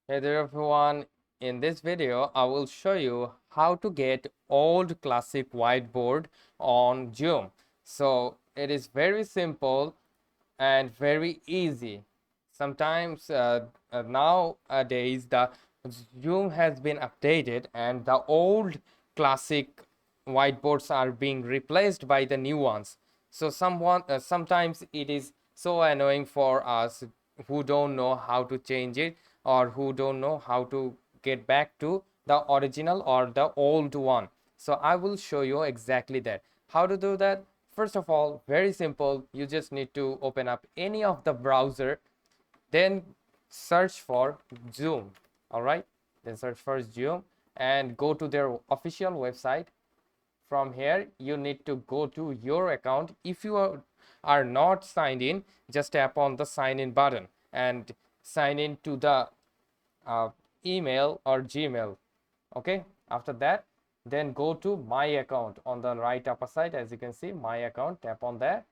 Hey there everyone, in this video I will show you how to get old classic whiteboard on Zoom. So it is very simple and very easy. Sometimes nowadays the Zoom has been updated and the old classic whiteboards are being replaced by the new ones. So sometimes it is so annoying for us who don't know how to change it or who don't know how to get back to the original or the old one. So I will show you exactly that. How to do that? First of all, very simple. You just need to open up any of the browser, then search for Zoom. All right, then search for Zoom and go to their official website. From here you need to go to your account. If you are not signed in, just tap on the sign in button and sign in to the uh, email or Gmail. Okay, after that then go to my account on the right upper side. As you can see, my account, tap on that.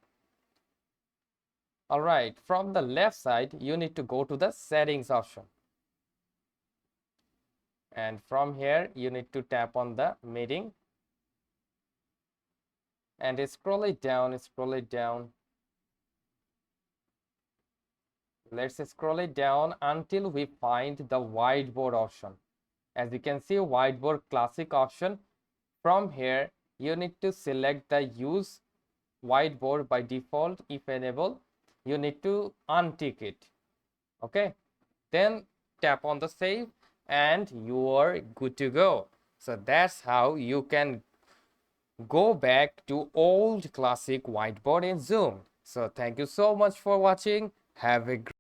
All right, from the left side you need to go to the settings option, and from here you need to tap on the meeting and scroll it down, let's scroll it down until we find the whiteboard option. As you can see, whiteboard classic option. From here you need to select the use whiteboard by default. If enable, you need to untick it. Okay, then tap on the save and you are good to go. So that's how you can go back to old classic whiteboard in Zoom. So thank you so much for watching. Have a great